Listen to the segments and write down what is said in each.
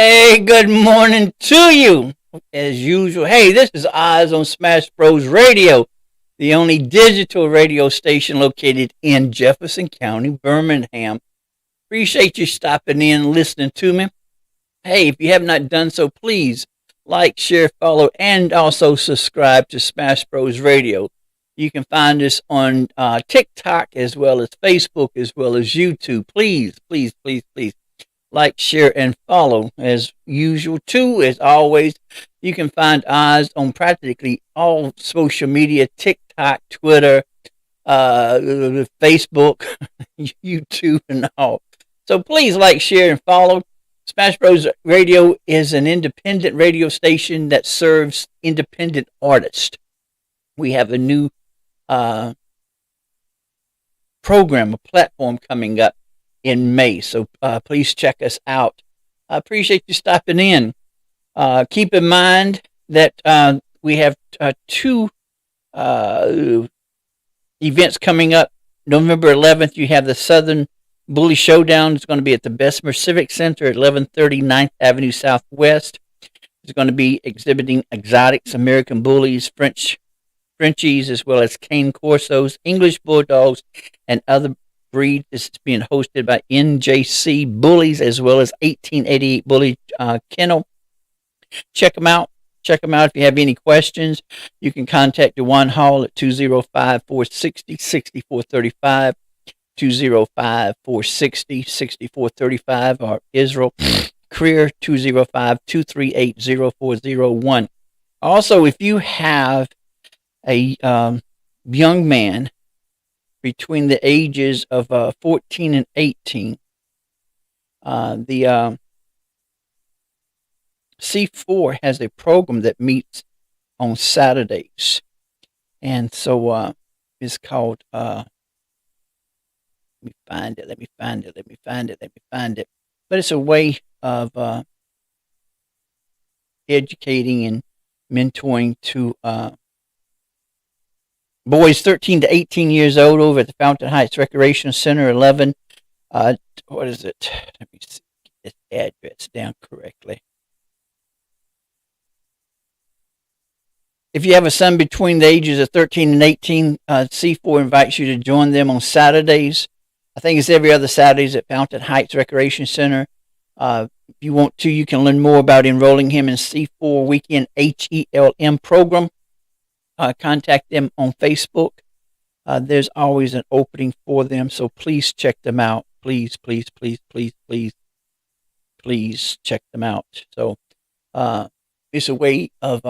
Hey, good morning to you. As usual, hey, this is Oz on Smash Bros. Radio, the only digital radio station located in Jefferson County, Birmingham. Appreciate you stopping in and listening to me. Hey, if you have not done so, please like, share, follow, and also subscribe to Smash Bros. Radio. You can find us on TikTok as well as Facebook as well as YouTube. Please, please, please, please like, share, and follow. As usual, too, as always, you can find Oz on practically all social media, TikTok, Twitter, Facebook, YouTube, and all. So please like, share, and follow. Smash Bros. Radio is an independent radio station that serves independent artists. We have a new program, a platform coming up in May. So please check us out. I appreciate you stopping in. Keep in mind that we have two events coming up. November 11th, you have the Southern Bully Showdown. It's going to be at the Bessemer Civic Center at 1130 9th Avenue Southwest. It's going to be exhibiting exotics, American bullies, Frenchies, as well as cane corsos, English bulldogs, and other breeds. This is being hosted by NJC Bullies as well as 1888 Bully Kennel. Check them out. Check them out. If you have any questions, you can contact Dewan Hall at 205-460-6435, 205-460-6435, or Israel Career 205-238-0401. Also, if you have a young man between the ages of 14 and 18, the C4 has a program that meets on Saturdays. And so it's called, let me find it. But it's a way of educating and mentoring to boys 13 to 18 years old over at the Fountain Heights Recreation Center, 11. What is it? Let me see. Get this address down correctly. If you have a son between the ages of 13 and 18, C4 invites you to join them on Saturdays. I think it's every other Saturdays at Fountain Heights Recreation Center. If you want to, you can learn more about enrolling him in C4 Weekend HELM program. Contact them on Facebook. There's always an opening for them, so please check them out. Please, please, please, please, please, please check them out. So it's a way of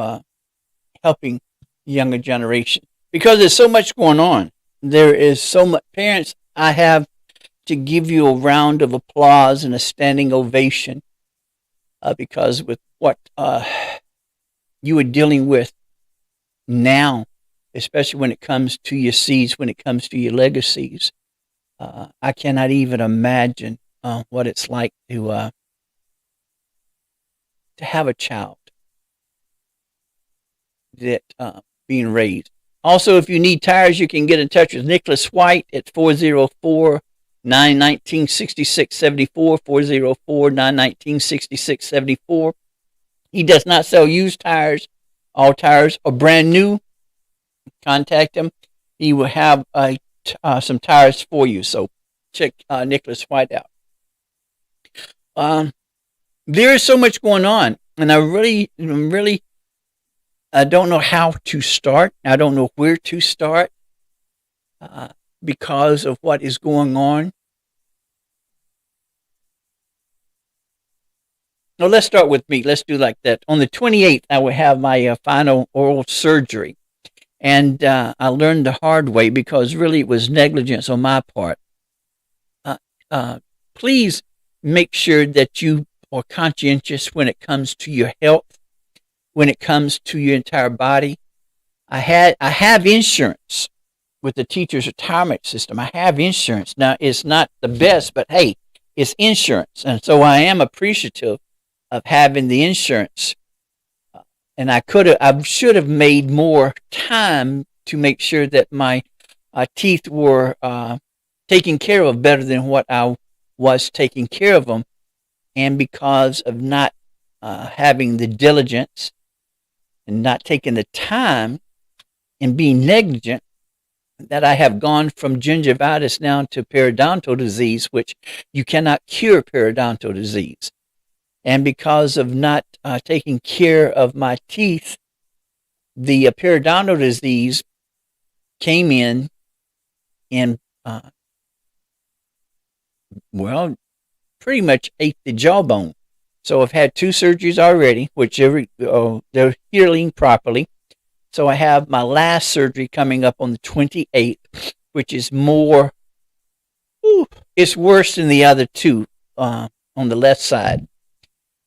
helping the younger generation because there's so much going on. There is so much. Parents, I have to give you a round of applause and a standing ovation because with what you are dealing with now, especially when it comes to your seeds, when it comes to your legacies, I cannot even imagine what it's like to have a child that being raised. Also, if you need tires, you can get in touch with Nicholas White at 404-919-6674, 404-919-6674. He does not sell used tires. All tires are brand new. Contact him. He will have some tires for you. So check Nicholas White out. There is so much going on, and I really don't know how to start. I don't know where to start because of what is going on. No, let's start with me. Let's do like that. On the 28th, I will have my final oral surgery. And I learned the hard way because really it was negligence on my part. Please make sure that you are conscientious when it comes to your health, when it comes to your entire body. I have insurance with the teacher's retirement system. I have insurance. Now, it's not the best, but hey, it's insurance. And so I am appreciative of having the insurance. And I should have made more time to make sure that my teeth were taken care of better than what I was taking care of them. And because of not having the diligence and not taking the time and being negligent, that I have gone from gingivitis now to periodontal disease, which you cannot cure periodontal disease. And because of not taking care of my teeth, the periodontal disease came in and, well, pretty much ate the jawbone. So I've had 2 surgeries already, which they're healing properly. So I have my last surgery coming up on the 28th, which is it's worse than the other 2 on the left side.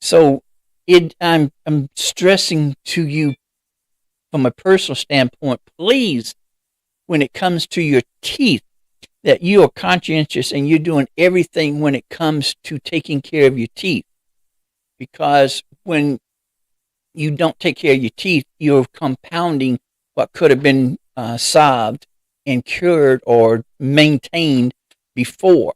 So I'm stressing to you from a personal standpoint, please, when it comes to your teeth, that you are conscientious and you're doing everything when it comes to taking care of your teeth. Because when you don't take care of your teeth, you're compounding what could have been solved and cured or maintained before.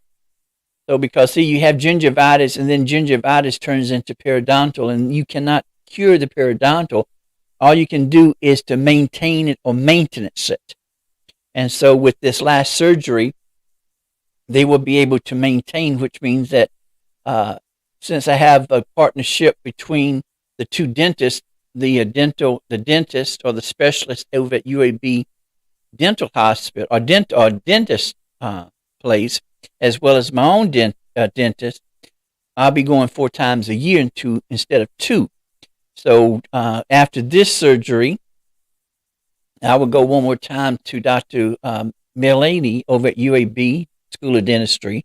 So because, see, you have gingivitis, and then gingivitis turns into periodontal, and you cannot cure the periodontal. All you can do is to maintain it or maintenance it. And so with this last surgery, they will be able to maintain, which means that since I have a partnership between the 2 dentists, the dentist or the specialist over at UAB Dental Hospital or dentist place, as well as my own dentist, I'll be going 4 times a year instead of 2. So after this surgery, I will go one more time to Dr. Melanie over at UAB School of Dentistry.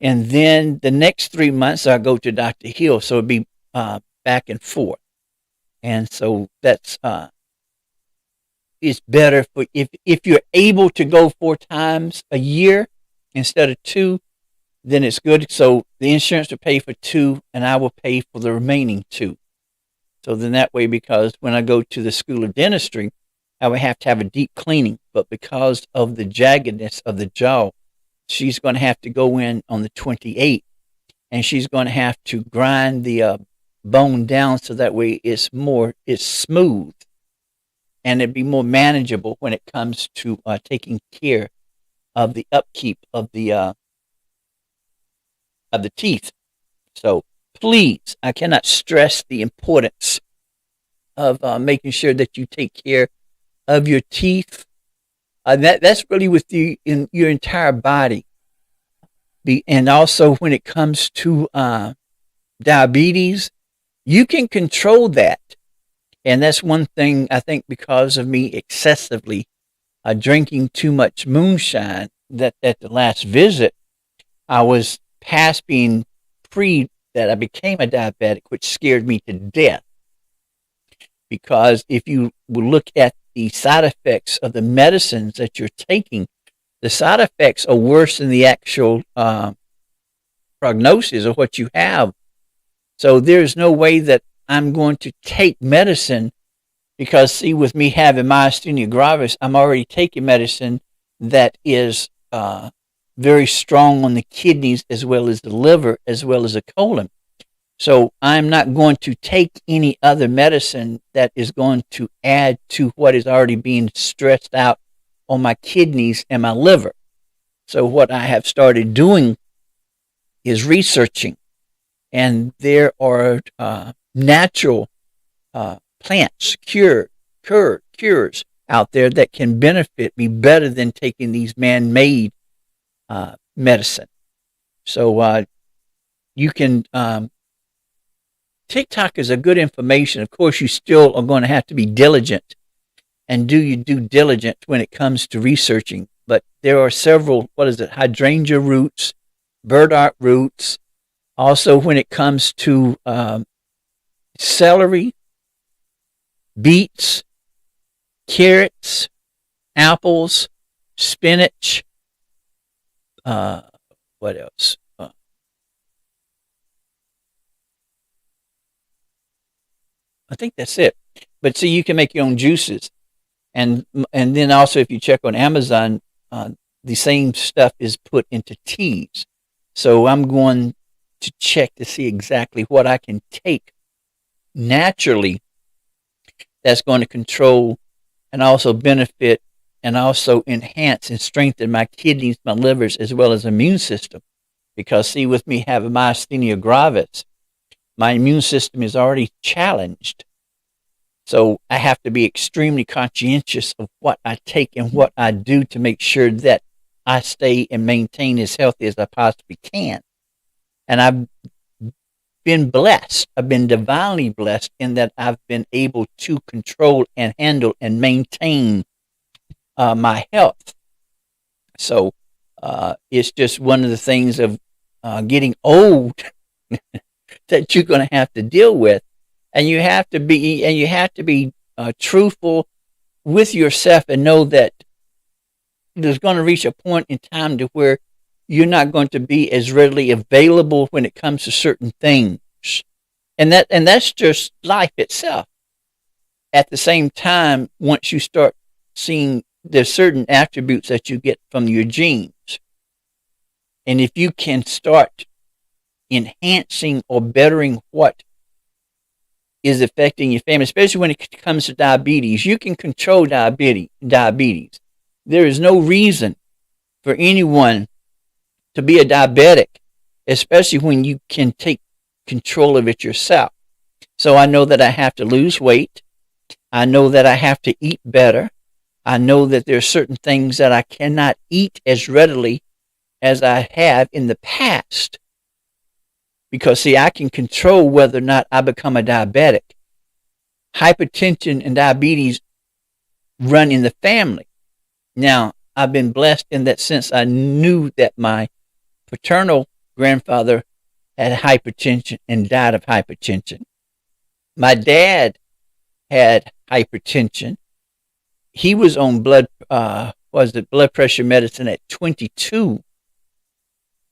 And then the next 3 months, I'll go to Dr. Hill. So it'll be back and forth. And so that's it's better for if you're able to go 4 times a year instead of 2, then it's good. So the insurance will pay for 2, and I will pay for the remaining 2. So then that way, because when I go to the School of Dentistry, I would have to have a deep cleaning. But because of the jaggedness of the jaw, she's going to have to go in on the 28th, and she's going to have to grind the bone down so that way it's smooth, and it'd be more manageable when it comes to taking care of the upkeep of the teeth. So please, I cannot stress the importance of making sure that you take care of your teeth. That's really with in your entire body. And also when it comes to diabetes, you can control that. And that's one thing, I think, because of me excessively drinking too much moonshine, that at the last visit, I was past being that I became a diabetic, which scared me to death. Because if you will look at the side effects of the medicines that you're taking, the side effects are worse than the actual prognosis of what you have. So there's no way that I'm going to take medicine, because, see, with me having myasthenia gravis, I'm already taking medicine that is very strong on the kidneys as well as the liver as well as the colon. So I'm not going to take any other medicine that is going to add to what is already being stressed out on my kidneys and my liver. So what I have started doing is researching, and there are natural plants, cures out there that can benefit me better than taking these man-made medicine. So you can TikTok is a good information. Of course, you still are going to have to be diligent and do your due diligence when it comes to researching. But there are several, hydrangea roots, burdock roots. Also, when it comes to celery, beets, carrots, apples, spinach, what else? I think that's it. But see, you can make your own juices. And then also, if you check on Amazon, the same stuff is put into teas. So I'm going to check to see exactly what I can take naturally that's going to control and also benefit and also enhance and strengthen my kidneys, my livers, as well as immune system. Because see, with me having myasthenia gravis, my immune system is already challenged. So I have to be extremely conscientious of what I take and what I do to make sure that I stay and maintain as healthy as I possibly can. And I've been blessed. I've been divinely blessed in that I've been able to control and handle and maintain my health. So it's just one of the things of getting old that you're going to have to deal with, and you have to be truthful with yourself and know that there's going to reach a point in time to where you're not going to be as readily available when it comes to certain things, and that's just life itself. At the same time, once you start seeing there's certain attributes that you get from your genes, and if you can start enhancing or bettering what is affecting your family, especially when it comes to diabetes, you can control diabetes. There is no reason for anyone to be a diabetic, especially when you can take control of it yourself. So I know that I have to lose weight. I know that I have to eat better. I know that there are certain things that I cannot eat as readily as I have in the past. Because, see, I can control whether or not I become a diabetic. Hypertension and diabetes run in the family. Now, I've been blessed in that since I knew that my paternal grandfather had hypertension and died of hypertension. My dad had hypertension. He was on blood pressure medicine at 22.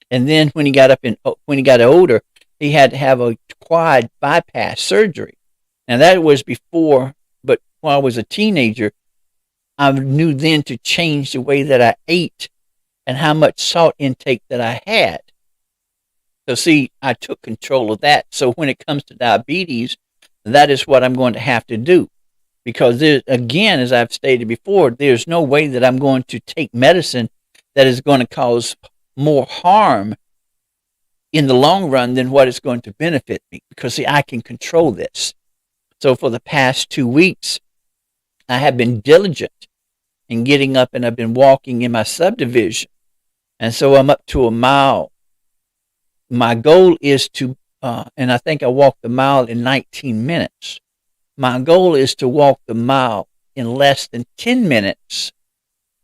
And then when he got older, he had to have a quad bypass surgery. Now that was before, but while I was a teenager, I knew then to change the way that I ate and how much salt intake that I had. So see, I took control of that. So when it comes to diabetes, that is what I'm going to have to do. Because there, again, as I've stated before, there's no way that I'm going to take medicine that is going to cause more harm in the long run than what is going to benefit me, because see, I can control this. So for the past 2 weeks, I have been diligent in getting up, and I've been walking in my subdivision, and so I'm up to a mile. My goal is to, and I think I walked the mile in 19 minutes. My goal is to walk the mile in less than 10 minutes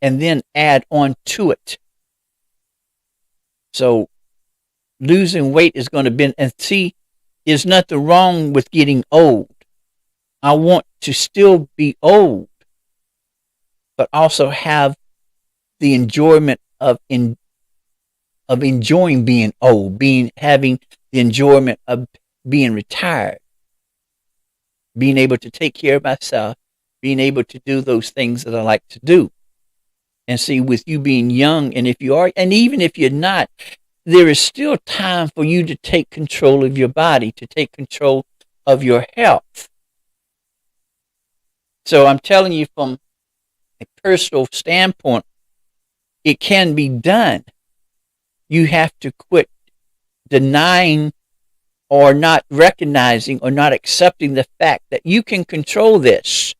and then add on to it. So losing weight is going to be, and see, there's nothing wrong with getting old. I want to still be old, but also have the enjoyment of enjoying being old, having the enjoyment of being retired, being able to take care of myself, being able to do those things that I like to do. And see, with you being young, and if you are, and even if you're not, there is still time for you to take control of your body, to take control of your health. So I'm telling you from a personal standpoint, it can be done. You have to quit denying or not recognizing or not accepting the fact that you can control this.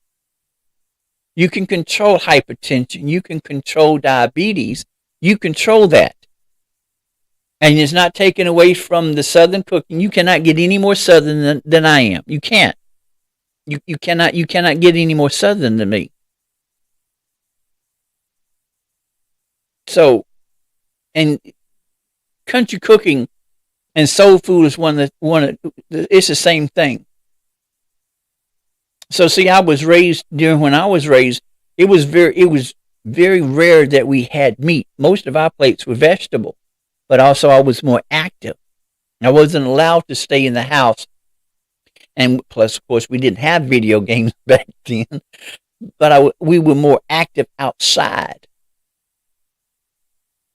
You can control hypertension. You can control diabetes. You control that. And it's not taken away from the Southern cooking. You cannot get any more Southern than I am. You can't. You cannot get any more Southern than me. So, and country cooking and soul food is it's the same thing. So see, when I was raised, it was very rare that we had meat. Most of our plates were vegetable, but also I was more active. I wasn't allowed to stay in the house. And plus, of course, we didn't have video games back then, but we were more active outside.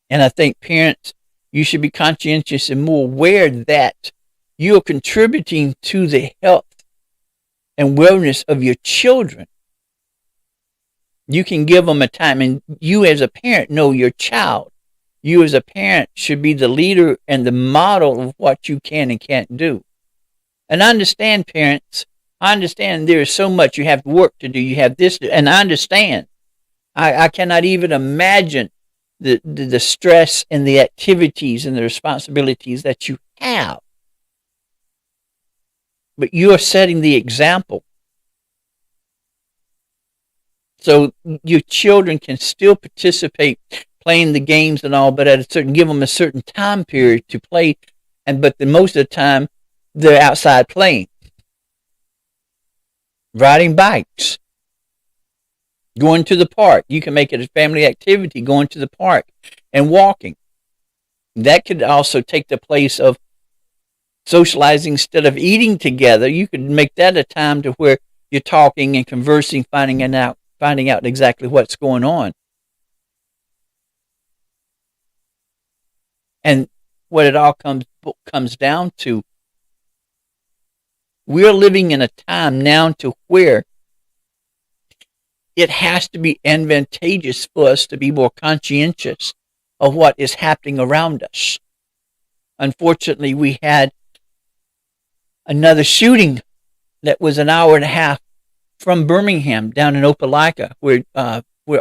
And I think parents You should be conscientious and more aware that you're contributing to the health and wellness of your children. You can give them a time, and you as a parent know your child. You as a parent should be the leader and the model of what you can and can't do. And I understand, parents. I understand there is so much you have work to do. You have this, and I understand. I cannot even imagine the stress and the activities and the responsibilities that you have. But you're setting the example. So your children can still participate playing the games and all, but give them a certain time period to play. But most of the time they're outside playing, riding bikes, going to the park. You can make it a family activity, going to the park and walking. That could also take the place of socializing instead of eating together. You could make that a time to where you're talking and conversing, finding out exactly what's going on. And what it all comes down to, we're living in a time now to where it has to be advantageous for us to be more conscientious of what is happening around us. Unfortunately, we had another shooting that was an hour and a half from Birmingham down in Opelika, where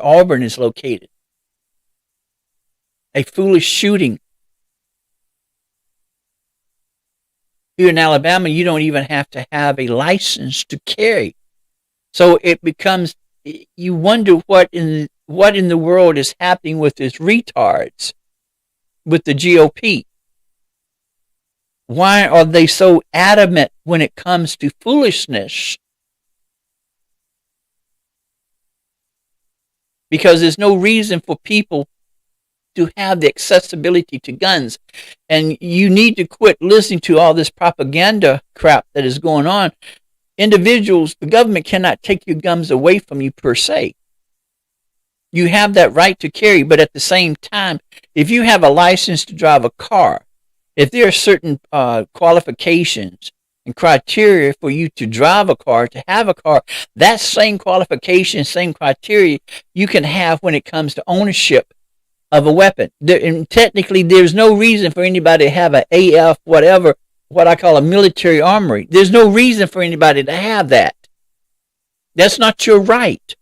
Auburn is located. A foolish shooting. Here in Alabama, you don't even have to have a license to carry. So it becomes, you wonder what in the world is happening with these retards, with the GOP. Why are they so adamant when it comes to foolishness? Because there's no reason for people to have the accessibility to guns. And you need to quit listening to all this propaganda crap that is going on. Individuals, the government cannot take your guns away from you per se. You have that right to carry, but at the same time, if you have a license to drive a car, if there are certain qualifications and criteria for you to drive a car, to have a car, that same qualification, same criteria you can have when it comes to ownership of a weapon. And technically, there's no reason for anybody to have an AF, whatever, what I call a military armory. There's no reason for anybody to have that. That's not your right.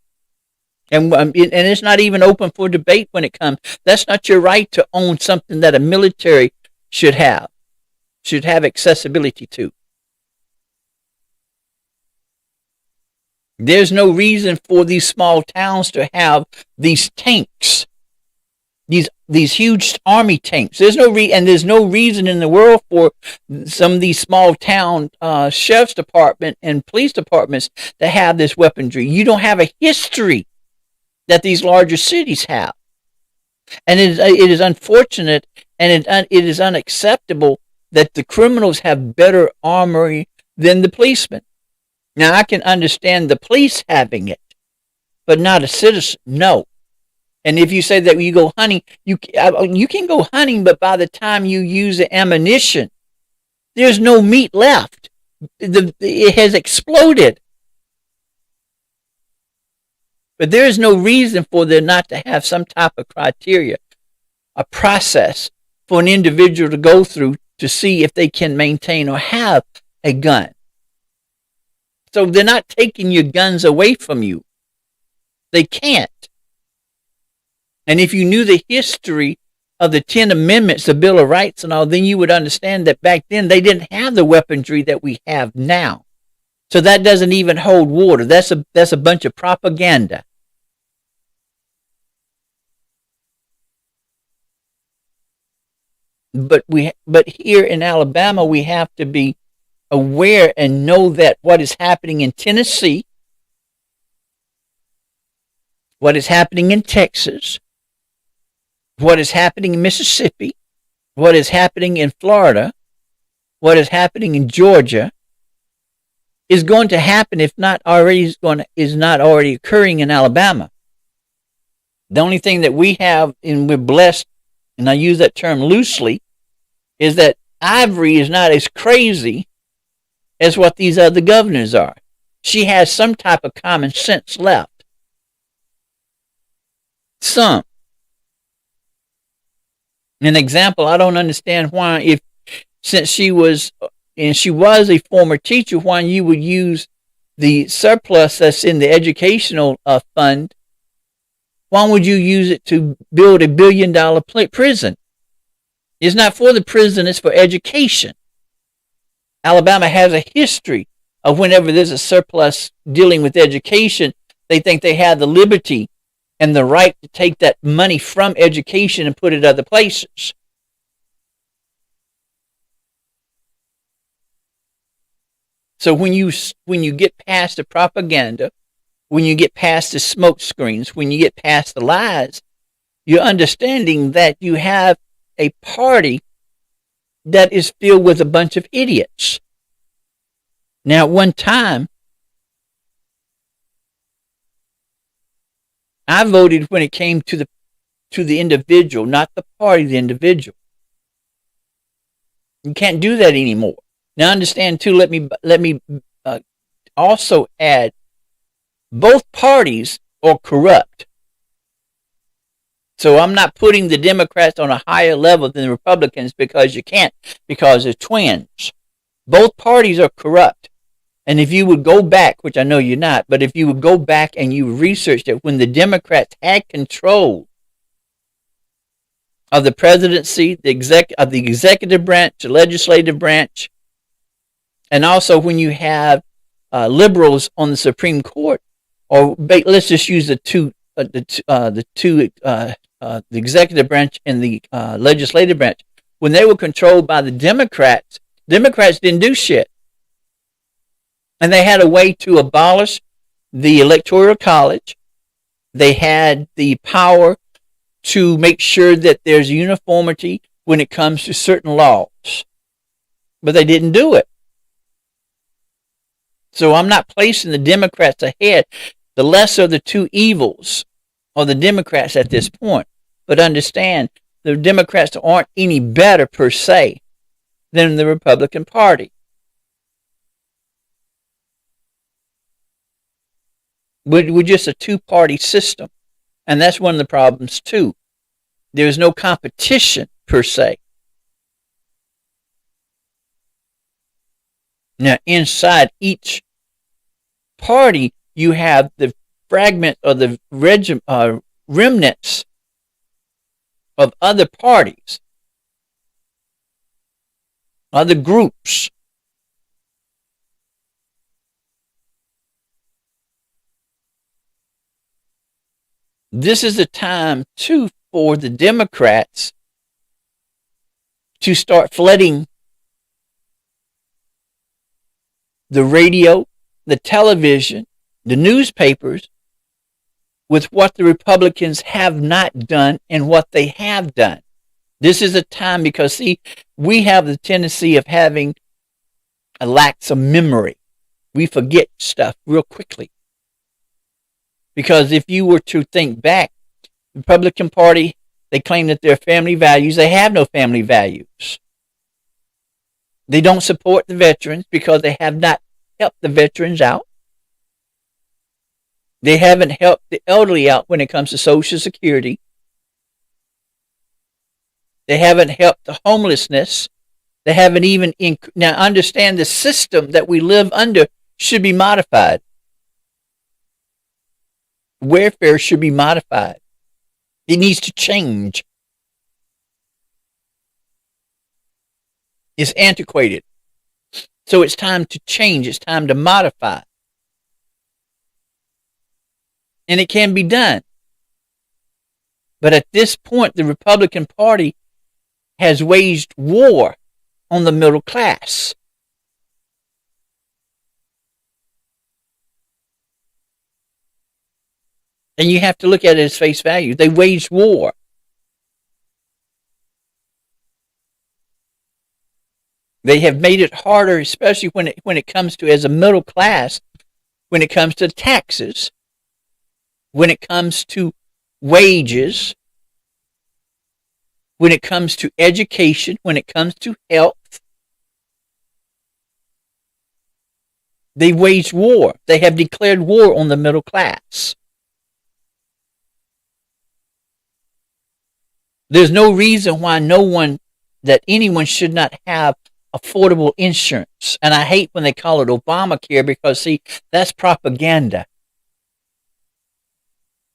And it's not even open for debate when it comes. That's not your right to own something that a military should have accessibility to. There's no reason for these small towns to have these tanks, these huge army tanks. There's no reason in the world for some of these small town sheriff's department and police departments to have this weaponry. You don't have a history that these larger cities have, and it is unfortunate, and it is unacceptable that the criminals have better armory than the policemen. Now, I can understand the police having it, but not a citizen. No. And if you say that when you go hunting, you can go hunting, but by the time you use the ammunition, there's no meat left. It has exploded. But there is no reason for there not to have some type of criteria, a process for an individual to go through to see if they can maintain or have a gun. So they're not taking your guns away from you. They can't. And if you knew the history of the 10 Amendments, the Bill of Rights and all, then you would understand that back then they didn't have the weaponry that we have now. So that doesn't even hold water. That's a bunch of propaganda. But here in Alabama, we have to be aware and know that what is happening in Tennessee, what is happening in Texas, what is happening in Mississippi, what is happening in Florida, what is happening in Georgia, is going to happen if not already is not already occurring in Alabama. The only thing that we have, and we're blessed and I use that term loosely, is that Ivory is not as crazy as what these other governors are. She has some type of common sense left. Some. An example, I don't understand why, since she was a former teacher, why you would use the surplus that's in the educational fund. Why would you use it to build $1 billion prison? It's not for the prison, it's for education. Alabama has a history of whenever there's a surplus dealing with education, they think they have the liberty and the right to take that money from education and put it other places. So when you get past the propaganda, when you get past the smoke screens, when you get past the lies, you're understanding that you have a party that is filled with a bunch of idiots. Now, at one time, I voted when it came to the individual, not the party, the individual. You can't do that anymore. Now, understand too. Let me also add, both parties are corrupt. So I'm not putting the Democrats on a higher level than the Republicans because you can't, because they're twins. Both parties are corrupt. And if you would go back, which I know you're not, but if you would go back and you researched it, when the Democrats had control of the presidency, the executive branch, the legislative branch, and also when you have liberals on the Supreme Court, or let's just use the executive branch and the legislative branch, when they were controlled by the Democrats didn't do shit. And they had a way to abolish the Electoral College. They had the power to make sure that there's uniformity when it comes to certain laws. But they didn't do it. So I'm not placing the Democrats ahead. The lesser of the two evils are the Democrats at this point. But understand, the Democrats aren't any better per se than the Republican Party. We're just a two-party system. And that's one of the problems, too. There's no competition, per se. Now, inside each party, you have the fragment or the remnants of other parties, other groups. This is the time, too, for the Democrats to start flooding the radio, the television, the newspapers with what the Republicans have not done and what they have done. This is a time because, see, we have the tendency of having a lack of memory. We forget stuff real quickly. Because if you were to think back, the Republican Party, they claim that they're family values. They have no family values. They don't support the veterans because they have not helped the veterans out. They haven't helped the elderly out when it comes to Social Security. They haven't helped the homelessness. They haven't even... Now, understand the system that we live under should be modified. Welfare should be modified. It needs to change. It's antiquated. So it's time to change. It's time to modify. And it can be done. But at this point, the Republican Party has waged war on the middle class. And you have to look at it as face value. They waged war. They have made it harder, especially when it comes to, as a middle class, when it comes to taxes, when it comes to wages, when it comes to education, when it comes to health. They waged war. They have declared war on the middle class. There's no reason why anyone should not have affordable insurance. And I hate when they call it Obamacare because, see, that's propaganda.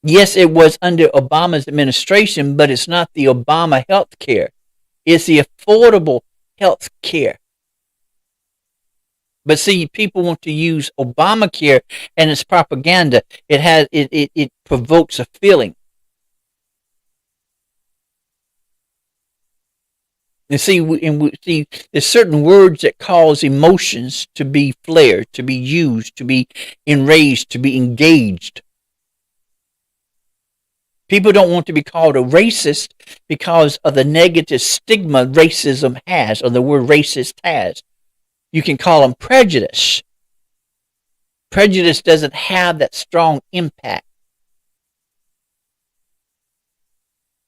Yes, it was under Obama's administration, but it's not the Obama health care. It's the affordable health care. But see, people want to use Obamacare and it's propaganda. It provokes a feeling. And see, there's certain words that cause emotions to be flared, to be used, to be enraged, to be engaged. People don't want to be called a racist because of the negative stigma racism has, or the word racist has. You can call them prejudice. Prejudice doesn't have that strong impact.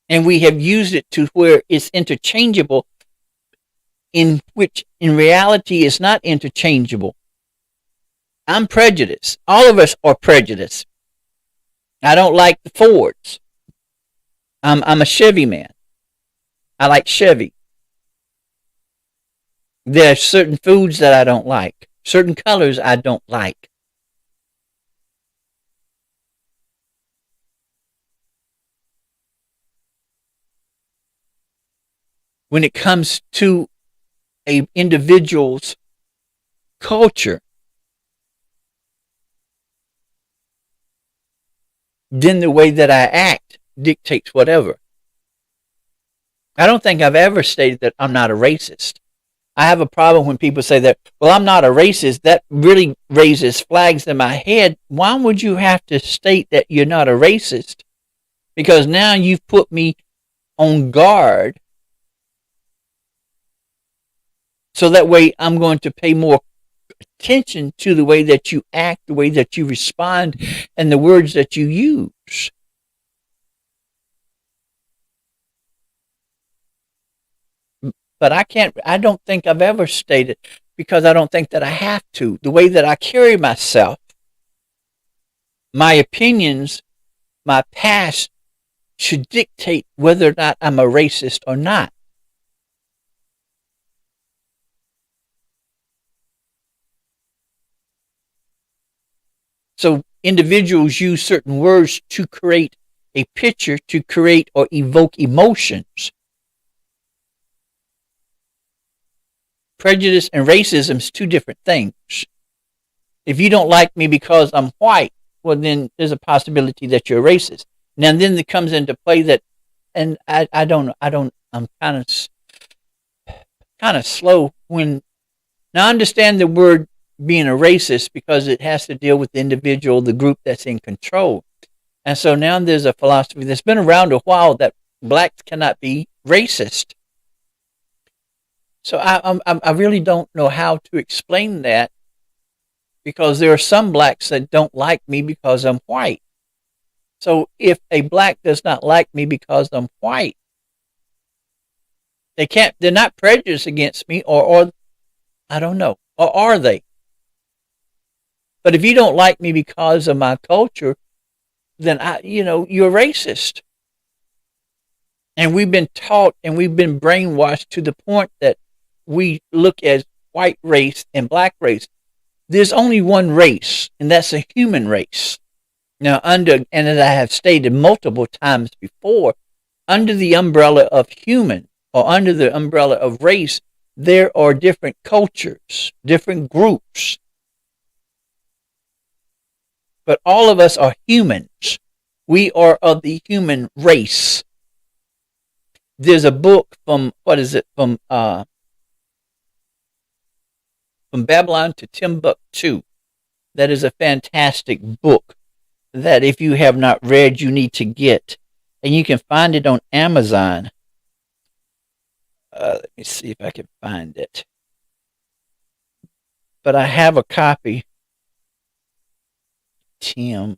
And we have used it to where it's interchangeable, in which in reality is not interchangeable. I'm prejudiced. All of us are prejudiced. I don't like the Fords. I'm a Chevy man. I like Chevy. There are certain foods that I don't like. Certain colors I don't like. When it comes to an individual's culture, then the way that I act dictates whatever. I don't think I've ever stated that I'm not a racist. I have a problem when people say that, well, I'm not a racist. That really raises flags in my head. Why would you have to state that you're not a racist? Because now you've put me on guard. So that way I'm going to pay more attention to the way that you act, the way that you respond, and the words that you use. But I don't think I've ever stated, because I don't think that I have to. The way that I carry myself, my opinions, my past should dictate whether or not I'm a racist or not. So individuals use certain words to create a picture, to create or evoke emotions. Prejudice and racism is two different things. If you don't like me because I'm white, well, then there's a possibility that you're a racist. Now, then it comes into play that, and I'm kind of slow when, now I understand the word being a racist because it has to deal with the individual, the group that's in control. And so now there's a philosophy that's been around a while that blacks cannot be racist. So I really don't know how to explain that, because there are some blacks that don't like me because I'm white. So if a black does not like me because I'm white, they're not prejudiced against me, or I don't know, or are they? But if you don't like me because of my culture, then you're racist. And we've been taught and we've been brainwashed to the point that we look at white race and black race. There's only one race, and that's a human race. Now, and as I have stated multiple times before, under the umbrella of human, or under the umbrella of race, there are different cultures, different groups. But all of us are humans. We are of the human race. There's a book from Babylon to Timbuktu. That is a fantastic book that if you have not read, you need to get. And you can find it on Amazon. Let me see if I can find it. But I have a copy. Timbuktu.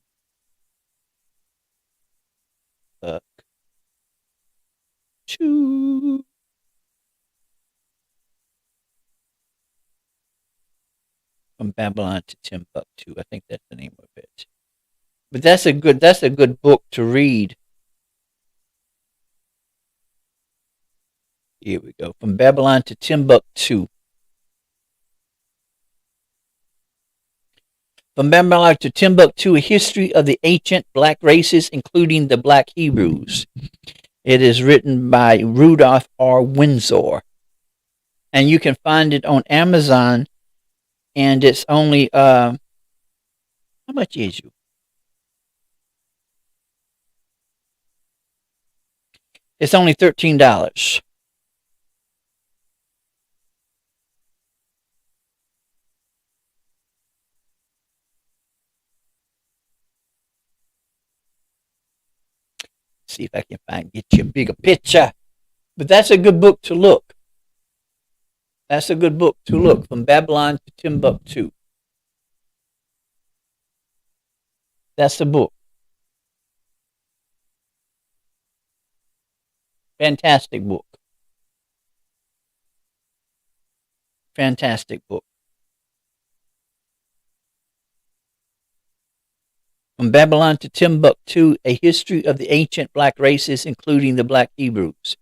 Timbuktu. From Babylon to Timbuktu. I think that's the name of it. But that's a good book to read. Here we go. From Babylon to Timbuktu. From Babylon to Timbuktu, a history of the ancient black races, including the black Hebrews. It is written by Rudolph R. Windsor. And you can find it on Amazon. And it's only, how much is you? It's only $13. See if I can get you a bigger picture. But that's a good book to look. That's a good book to look. From Babylon to Timbuktu. That's the book. Fantastic book. Fantastic book. From Babylon to Timbuktu, a history of the ancient black races, including the black Hebrews.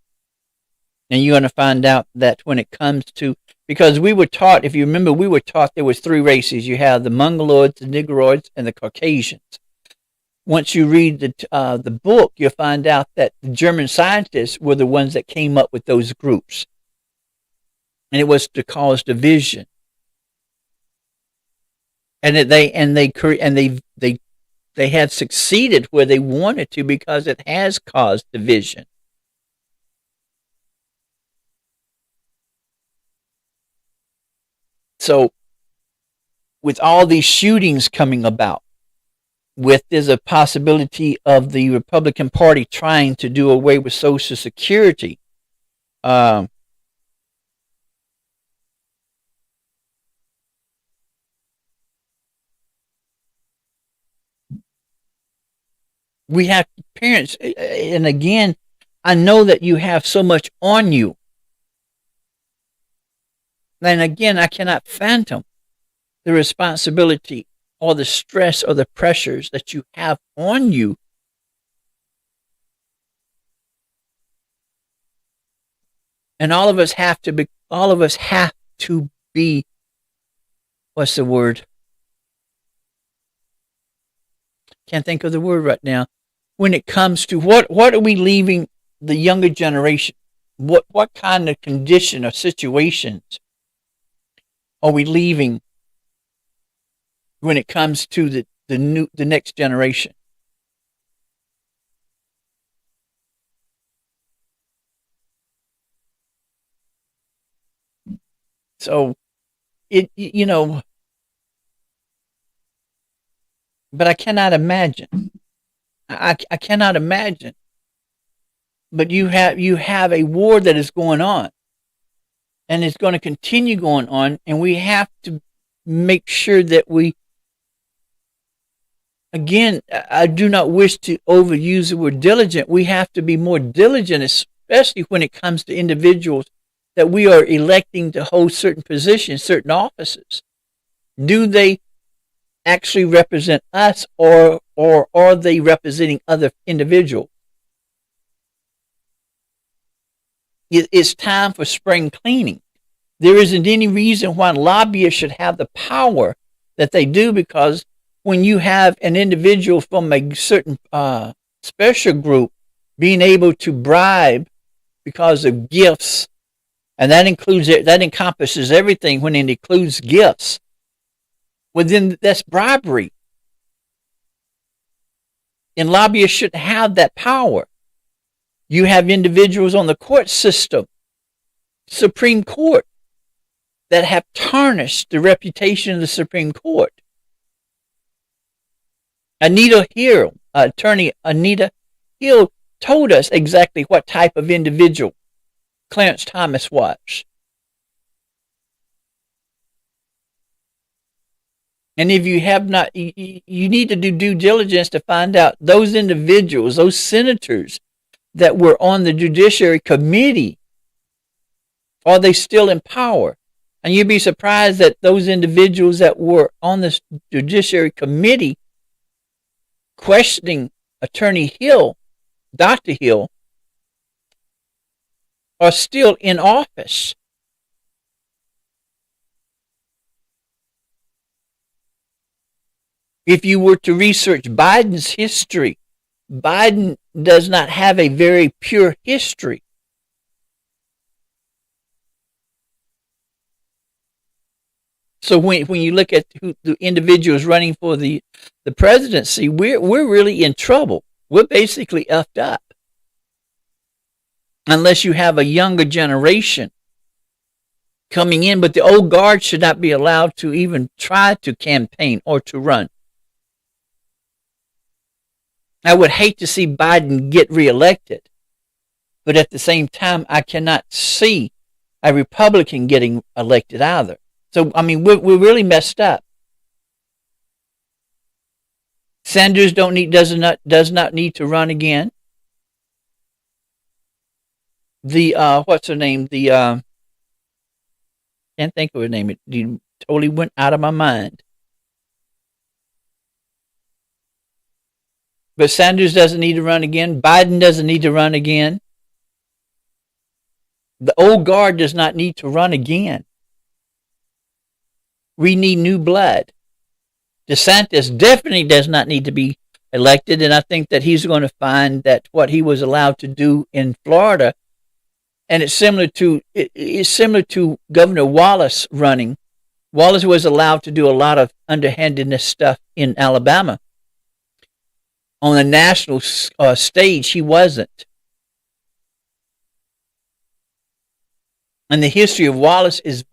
And you're going to find out that when it comes to, because we were taught, if you remember, we were taught there was three races. You have the Mongoloids, the Negroids, and the Caucasians. Once you read the book, you'll find out that the German scientists were the ones that came up with those groups. And it was to cause division. And they had succeeded where they wanted to because it has caused division. So, with all these shootings coming about, there's a possibility of the Republican Party trying to do away with Social Security. We have parents, and again, I know that you have so much on you. And again, I cannot fathom the responsibility or the stress or the pressures that you have on you. And all of us have to be, what's the word? Can't think of the word right now. When it comes to what are we leaving the younger generation? What kind of condition or situations are we leaving when it comes to the next generation? So but I cannot imagine. I cannot imagine. But you have a war that is going on, and it's going to continue going on, and we have to make sure that we, again, I do not wish to overuse the word diligent. We have to be more diligent, especially when it comes to individuals that we are electing to hold certain positions, certain offices. Do they actually represent us, or are they representing other individuals? It's time for spring cleaning. There isn't any reason why lobbyists should have the power that they do, because when you have an individual from a certain special group being able to bribe because of gifts, and that encompasses everything when it includes gifts, well, then that's bribery. And lobbyists shouldn't have that power. You have individuals on the court system, Supreme Court, that have tarnished the reputation of the Supreme Court. Attorney Anita Hill told us exactly what type of individual Clarence Thomas was. And if you have not, you need to do due diligence to find out those individuals, those senators that were on the Judiciary Committee? Are they still in power? And you'd be surprised that those individuals that were on this Judiciary Committee questioning Attorney Hill, Dr. Hill, are still in office. If you were to research Biden's history, Biden does not have a very pure history. So when you look at who the individuals running for the presidency, we're really in trouble. We're basically effed up. Unless you have a younger generation coming in, but the old guard should not be allowed to even try to campaign or to run. I would hate to see Biden get reelected, but at the same time, I cannot see a Republican getting elected either. So, I mean, we're really messed up. Sanders does not need to run again. The what's her name? The can't think of her name. It totally went out of my mind. But Sanders doesn't need to run again. Biden doesn't need to run again. The old guard does not need to run again. We need new blood. DeSantis definitely does not need to be elected, and I think that he's going to find that what he was allowed to do in Florida, and it's similar to Governor Wallace running. Wallace was allowed to do a lot of underhandedness stuff in Alabama. On the national stage, he wasn't. And the history of Wallace is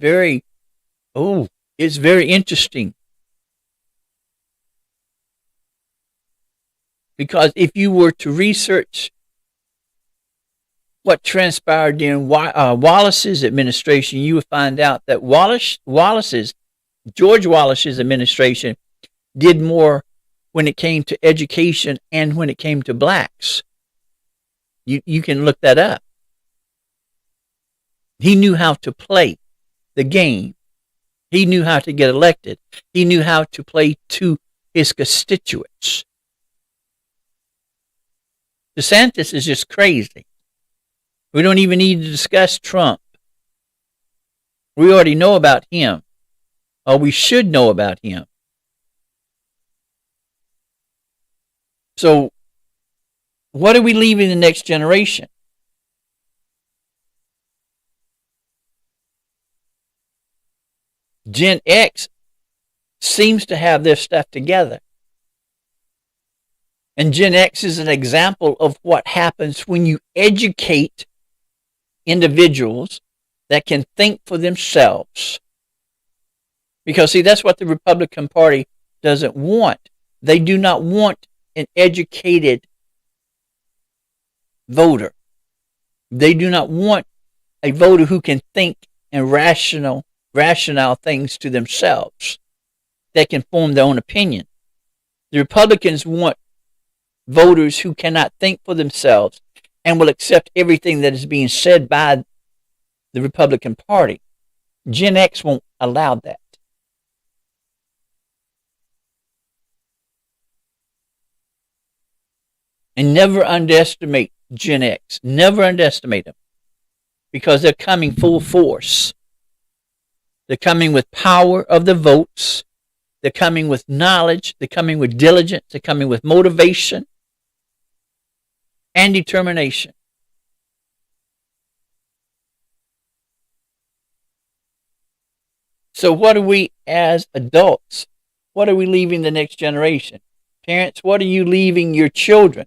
it's very interesting. Because if you were to research what transpired during Wallace's administration, you would find out that George Wallace's administration did more when it came to education and when it came to blacks. You can look that up. He knew how to play the game. He knew how to get elected. He knew how to play to his constituents. DeSantis is just crazy. We don't even need to discuss Trump. We already know about him, or we should know about him. So, what are we leaving the next generation? Gen X seems to have their stuff together. And Gen X is an example of what happens when you educate individuals that can think for themselves. Because, see, that's what the Republican Party doesn't want. They do not want an educated voter. They do not want a voter who can think and rational things to themselves, that can form their own opinion. The Republicans want voters who cannot think for themselves and will accept everything that is being said by the Republican Party. Gen X won't allow that. And never underestimate Gen X. Never underestimate them. Because they're coming full force. They're coming with power of the votes. They're coming with knowledge. They're coming with diligence. They're coming with motivation and determination. So what are we as adults? What are we leaving the next generation? Parents, what are you leaving your children?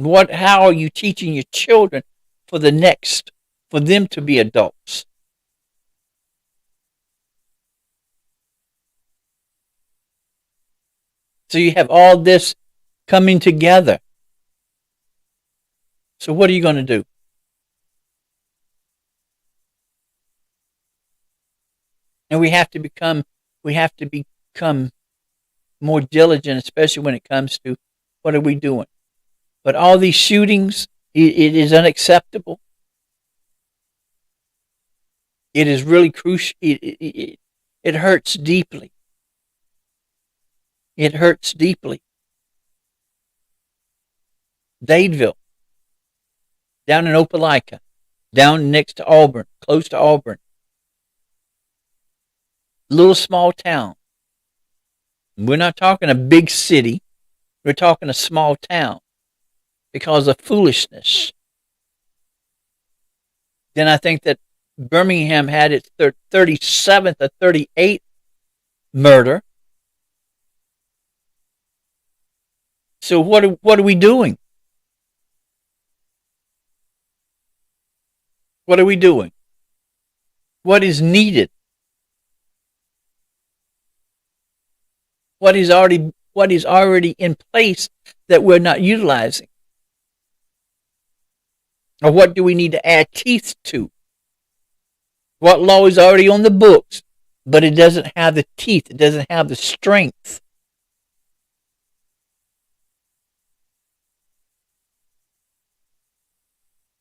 How are you teaching your children for them to be adults? So you have all this coming together. So what are you going to do? And we have to become more diligent, especially when it comes to what are we doing? But all these shootings, it is unacceptable. It is really crucial. It hurts deeply. It hurts deeply. Dadeville, down in Opelika, down next to Auburn, close to Auburn. Little small town. We're not talking a big city. We're talking a small town because of foolishness. Then I think that Birmingham had its 37th or 38th murder. So what are we doing? What are we doing? What is needed? What is already in place that we're not utilizing? Or what do we need to add teeth to? What law is already on the books, but it doesn't have the teeth, it doesn't have the strength?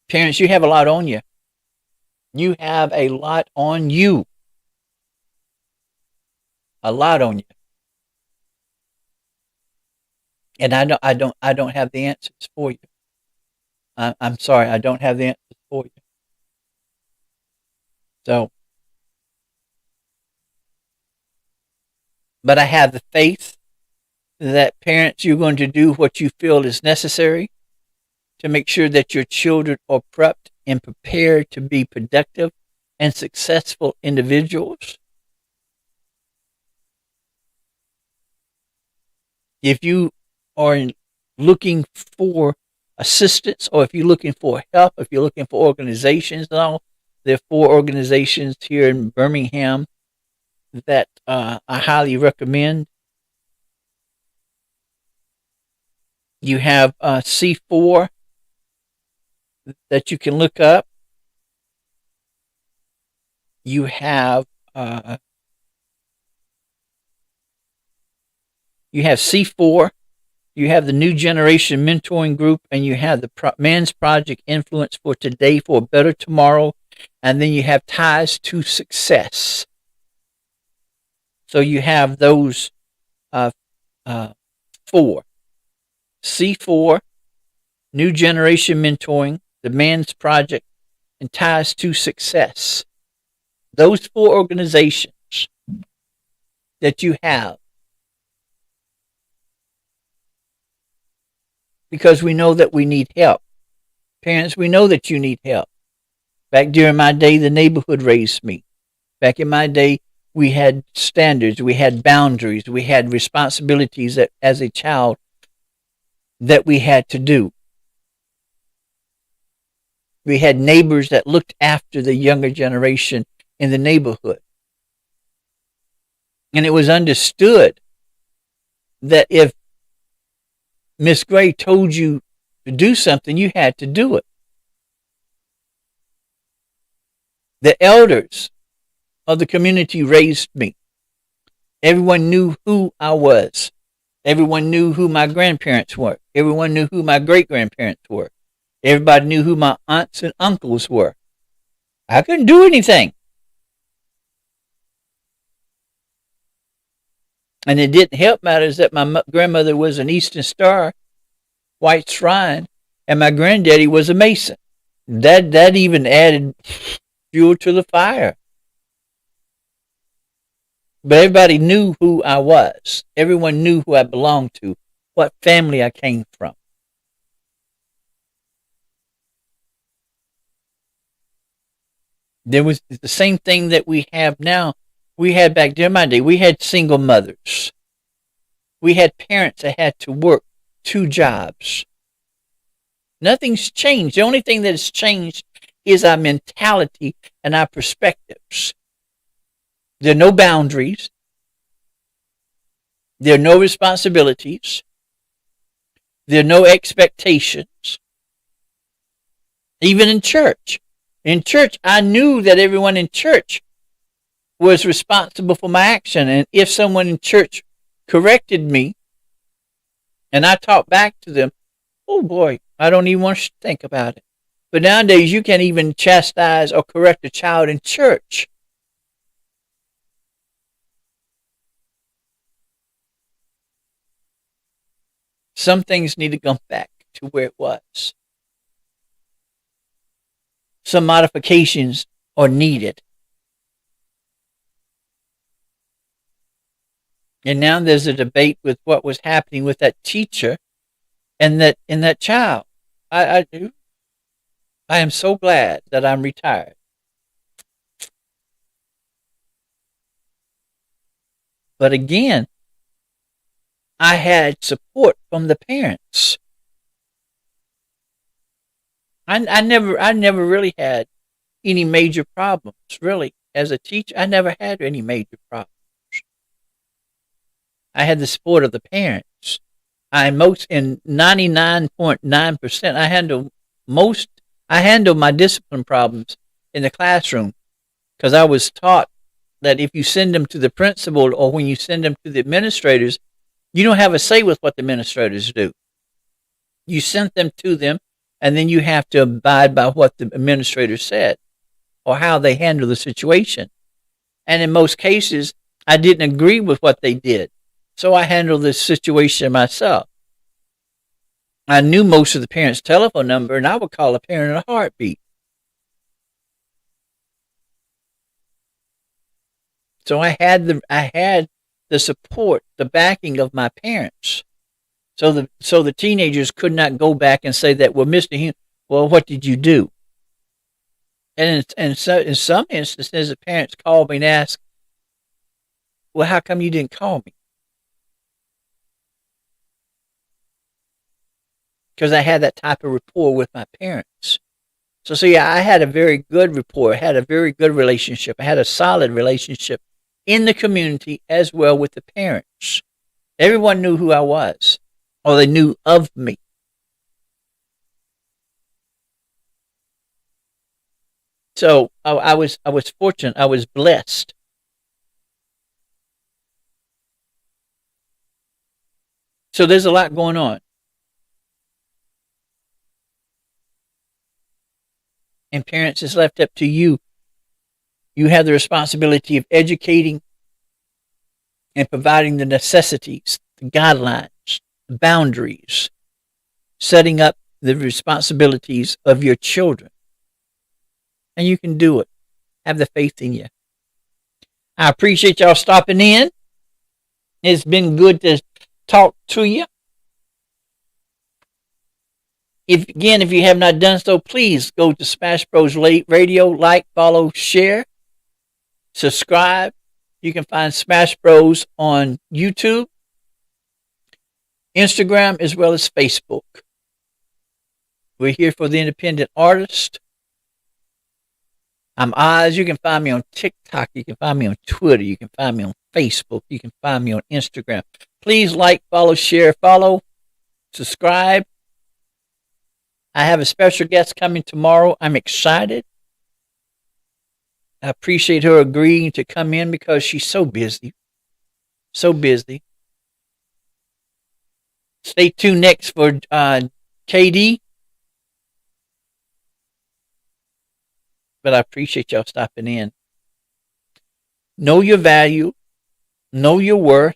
Parents, you have a lot on you. You have a lot on you. A lot on you. And I don't have the answers for you. I'm sorry, I don't have the answers for you. So, but I have the faith that parents, you're going to do what you feel is necessary to make sure that your children are prepped and prepared to be productive and successful individuals. If you are looking for assistance, or if you're looking for help, if you're looking for organizations and all, there are 4 organizations here in Birmingham that I highly recommend. You have C4 that you can look up. You have C4. You have the New Generation Mentoring Group, and you have the Men's Project Influence for Today for a Better Tomorrow, and then you have Ties to Success. So you have those 4. C4, New Generation Mentoring, the Men's Project, and Ties to Success. Those 4 organizations that you have, because we know that we need help. Parents, we know that you need help. Back during my day, the neighborhood raised me. Back in my day, we had standards, we had boundaries, we had responsibilities that, as a child, that we had to do. We had neighbors that looked after the younger generation in the neighborhood. And it was understood that if Miss Gray told you to do something, you had to do it. The elders of the community raised me. Everyone knew who I was. Everyone knew who my grandparents were. Everyone knew who my great-grandparents were. Everybody knew who my aunts and uncles were. I couldn't do anything. And it didn't help matters that my grandmother was an Eastern Star, White Shrine, and my granddaddy was a Mason. That even added fuel to the fire. But everybody knew who I was. Everyone knew who I belonged to, what family I came from. There was the same thing that we have now. We had back during my day. We had single mothers. We had parents that had to work 2 jobs. Nothing's changed. The only thing that has changed is our mentality and our perspectives. There are no boundaries. There are no responsibilities. There are no expectations. Even in church. In church, I knew that everyone in church was responsible for my action. And if someone in church corrected me and I talked back to them, Oh boy, I don't even want to think about it. But nowadays, you can't even chastise or correct a child in church. Some things need to come back to where it was. Some modifications are needed. And now there's a debate with what was happening with that teacher and that child. I am so glad that I'm retired. But again, I had support from the parents. I never really had any major problems. Really, as a teacher, I never had any major problems. I had the support of the parents. In 99.9%, I handle my discipline problems in the classroom because I was taught that if you send them to the principal or when you send them to the administrators, you don't have a say with what the administrators do. You sent them to them, and then you have to abide by what the administrator said or how they handle the situation. And in most cases, I didn't agree with what they did. So I handled this situation myself. I knew most of the parents' telephone number, and I would call a parent in a heartbeat. So I had the support, the backing of my parents. So the teenagers could not go back and say that, well, Mr. Hume, well, what did you do? And in some instances, the parents called me and asked, well, how come you didn't call me? Because I had that type of rapport with my parents. So see, I had a very good rapport. I had a very good relationship. I had a solid relationship in the community as well with the parents. Everyone knew who I was, or they knew of me. So I was fortunate. I was blessed. So there's a lot going on. And parents, it's left up to you. You have the responsibility of educating and providing the necessities, the guidelines, the boundaries, setting up the responsibilities of your children. And you can do it. Have the faith in you. I appreciate y'all stopping in. It's been good to talk to you. If you have not done so, please go to Smash Bros Radio, like, follow, share, subscribe. You can find Smash Bros on YouTube, Instagram, as well as Facebook. We're here for the independent artist. I'm OZZz. You can find me on TikTok. You can find me on Twitter. You can find me on Facebook. You can find me on Instagram. Please like, follow, share, subscribe. I have a special guest coming tomorrow. I'm excited. I appreciate her agreeing to come in because she's so busy. So busy. Stay tuned next for KD. But I appreciate y'all stopping in. Know your value. Know your worth.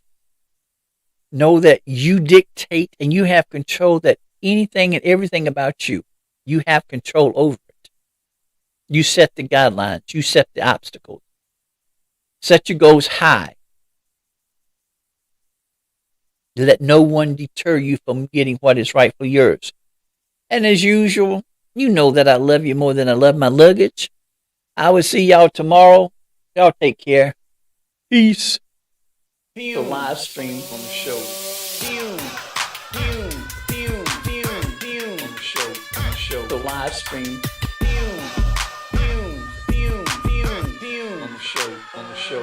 Know that you dictate and you have control that anything and everything about you, you have control over it. You set the guidelines. You set the obstacles. Set your goals high. Let no one deter you from getting what is rightfully yours. And as usual, you know that I love you more than I love my luggage. I will see y'all tomorrow. Y'all take care. Peace. The live stream on the show. The live stream on the show.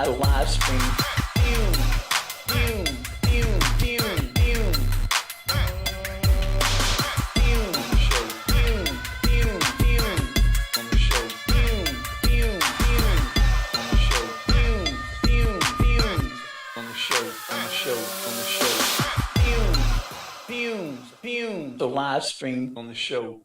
The live stream. live stream on the show.